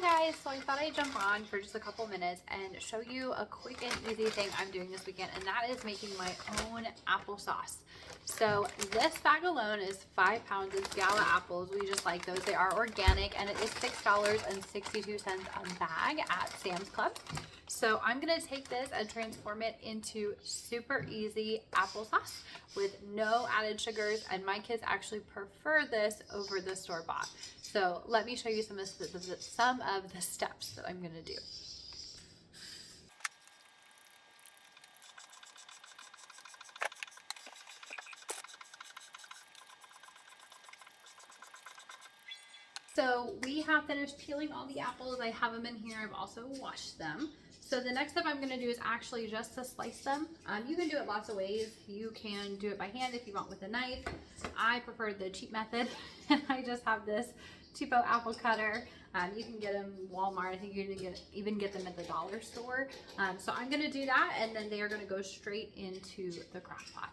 guys, so I thought I'd jump on for just a couple minutes and show you a quick and easy thing I'm doing this weekend, and that is making my own applesauce. So this bag alone is 5 pounds of gala apples. We just like those. They are organic, and it is $6.62 a bag at Sam's Club. So I'm gonna take this and transform it into super easy applesauce with no added sugars, and my kids actually prefer this over the store-bought. So let me show you some of the steps that I'm gonna do. So we have finished peeling all the apples. I have them in here. I've also washed them. So the next step I'm going to do is actually just to slice them. You can do it lots of ways. You can do it by hand if you want with a knife. I prefer the cheap method, and I just have this cheapo apple cutter. You can get them at Walmart. I think you can even get them at the dollar store. So I'm going to do that, and then they are going to go straight into the crock pot.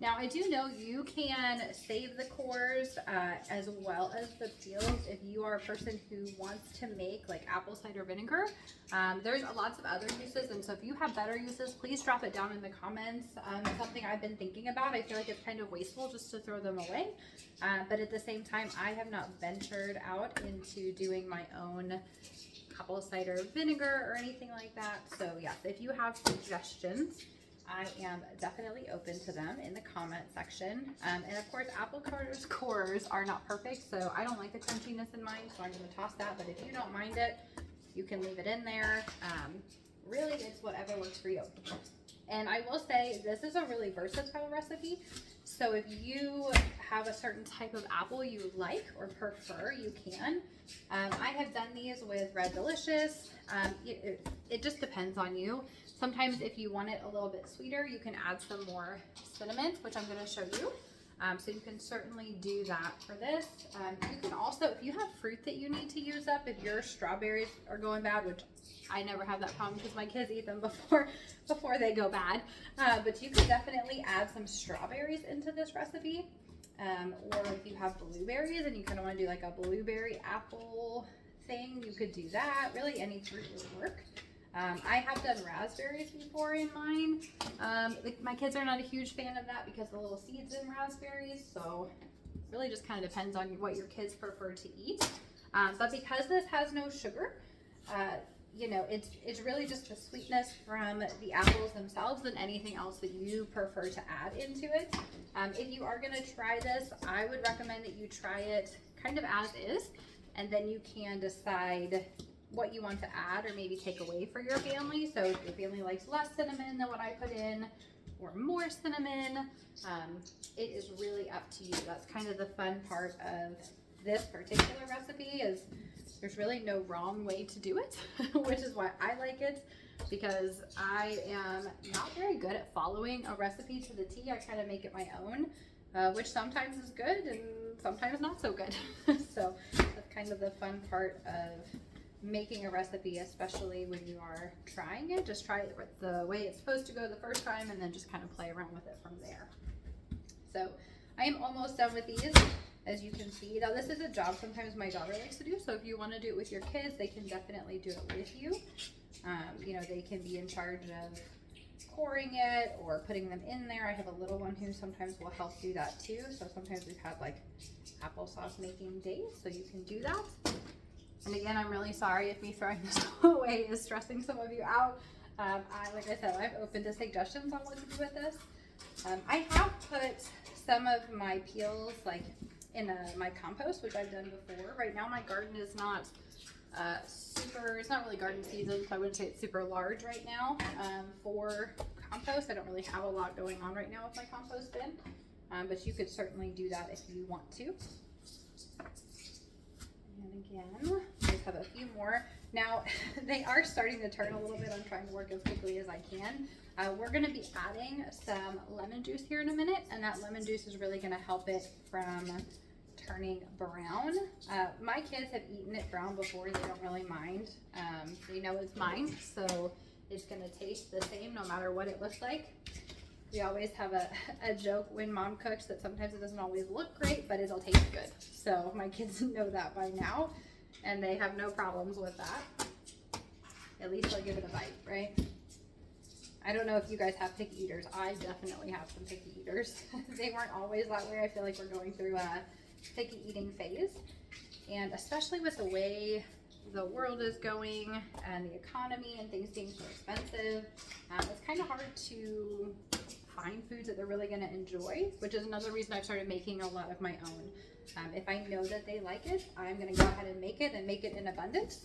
Now I do know you can save the cores as well as the peels if you are a person who wants to make like apple cider vinegar. There's lots of other uses, and so if you have better uses, please drop it down in the comments. It's something I've been thinking about. I feel like it's kind of wasteful just to throw them away, but at the same time I have not ventured out into doing my own apple cider vinegar or anything like that. So yes, if you have suggestions, I am definitely open to them in the comment section. And of course, apple cores are not perfect, so I don't like the crunchiness in mine, so I'm going to toss that. But if you don't mind it, you can leave it in there. Really, it's whatever works for you. And I will say, this is a really versatile recipe. So if you have a certain type of apple you like or prefer, you can. I have done these with Red Delicious. It just depends on you. Sometimes if you want it a little bit sweeter, you can add some more cinnamon, which I'm going to show you. So you can certainly do that for this. You can also, if you have fruit that you need to use up, if your strawberries are going bad, which I never have that problem because my kids eat them before they go bad. But you could definitely add some strawberries into this recipe. Or if you have blueberries and you kind of want to do like a blueberry apple thing, you could do that. Really, any fruit would work. I have done raspberries before in mine. My kids are not a huge fan of that because of the little seeds in raspberries. So it really just kind of depends on what your kids prefer to eat. But because this has no sugar, you know, it's really just the sweetness from the apples themselves and anything else that you prefer to add into it. If you are going to try this, I would recommend that you try it kind of as is, and then you can decide what you want to add or maybe take away for your family. So if your family likes less cinnamon than what I put in or more cinnamon, it is really up to you. That's kind of the fun part of this particular recipe, is there's really no wrong way to do it, which is why I like it, because I am not very good at following a recipe to the T. I kind of make it my own, which sometimes is good and sometimes not so good. So that's kind of the fun part of making a recipe, especially when you are trying it. Just try it the way it's supposed to go the first time, and then just kind of play around with it from there. So I am almost done with these, as you can see. Now this is a job sometimes my daughter likes to do, so if you want to do it with your kids, they can definitely do it with you. You know, they can be in charge of pouring it or putting them in there. I have a little one who sometimes will help do that too. So sometimes we've had like applesauce making days, so you can do that. And again, I'm really sorry if me throwing this away is stressing some of you out. Like I said, I'm open to suggestions on what to do with this. I have put some of my peels like in my compost, which I've done before. Right now my garden is not it's not really garden season, so I wouldn't say it's super large right now for compost. I don't really have a lot going on right now with my compost bin, but you could certainly do that if you want to. And again, I just have a few more. Now, they are starting to turn a little bit. I'm trying to work as quickly as I can. We're going to be adding some lemon juice here in a minute, and that lemon juice is really going to help it from turning brown. My kids have eaten it brown before. They don't really mind. They know it's mine, so It's gonna taste the same no matter what it looks like. We always have a joke when mom cooks that sometimes it doesn't always look great, but it'll taste good. So my kids know that by now, and they have no problems with that. At least they'll give it a bite, right? I don't know if you guys have picky eaters. I definitely have some picky eaters. They weren't always that way. I feel like we're going through a picky eating phase. And especially with the way the world is going and the economy and things being so expensive, it's kind of hard to find foods that they're really going to enjoy, which is another reason I've started making a lot of my own. If I know that they like it, I'm going to go ahead and make it in abundance.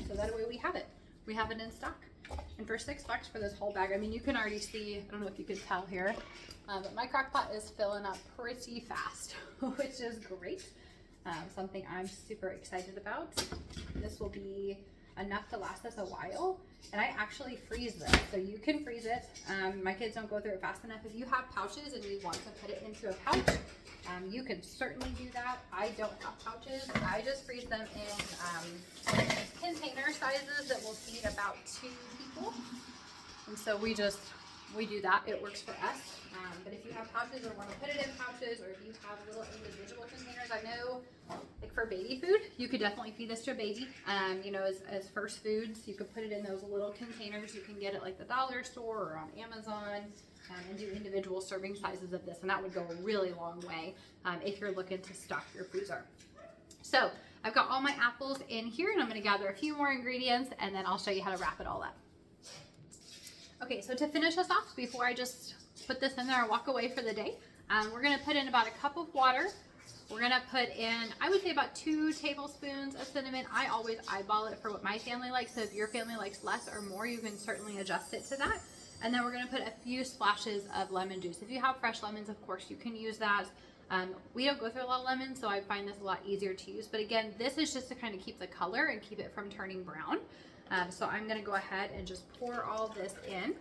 So that way we have it. We have it in stock. And for $6 for this whole bag, I mean, you can already see, I don't know if you can tell here, but my crock pot is filling up pretty fast, which is great. Something I'm super excited about. This will be enough to last us a while. And I actually freeze this, so you can freeze it. My kids don't go through it fast enough. If you have pouches and you want to put it into a pouch, you can certainly do that. I don't have pouches. I just freeze them in container sizes that will feed about 2 people. And so we do that. It works for us. But if you have pouches or want to put it in pouches, or if you have little individual containers, I know like for baby food, you could definitely feed this to a baby. You know, as first foods, you could put it in those little containers. You can get it like the dollar store or on Amazon, and do individual serving sizes of this. And that would go a really long way if you're looking to stock your freezer. So I've got all my apples in here, and I'm going to gather a few more ingredients, and then I'll show you how to wrap it all up. Okay, so to finish us off, before I just put this in there and walk away for the day, we're going to put in about a cup of water. We're going to put in, I would say, about 2 tablespoons of cinnamon. I always eyeball it for what my family likes, so if your family likes less or more, you can certainly adjust it to that. And then we're going to put a few splashes of lemon juice. If you have fresh lemons, of course, you can use that. We don't go through a lot of lemons, so I find this a lot easier to use. But again, this is just to kind of keep the color and keep it from turning brown. So I'm going to go ahead and just pour all this in.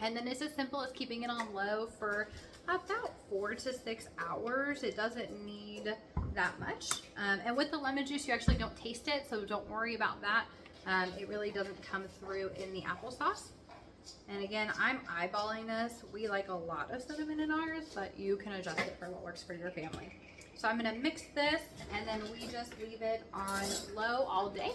And then it's as simple as keeping it on low for about 4 to 6 hours. It doesn't need that much. And with the lemon juice, you actually don't taste it, so don't worry about that. It really doesn't come through in the applesauce. And again, I'm eyeballing this. We like a lot of cinnamon in ours, but you can adjust it for what works for your family. So I'm going to mix this, and then we just leave it on low all day.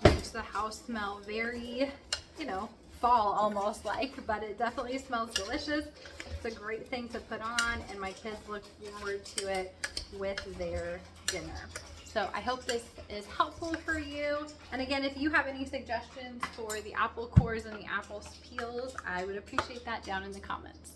Makes the house smell very, you know, fall almost like, but it definitely smells delicious. It's a great thing to put on, and my kids look forward to it with their dinner. So I hope this is helpful for you. And again, if you have any suggestions for the apple cores and the apple peels, I would appreciate that down in the comments.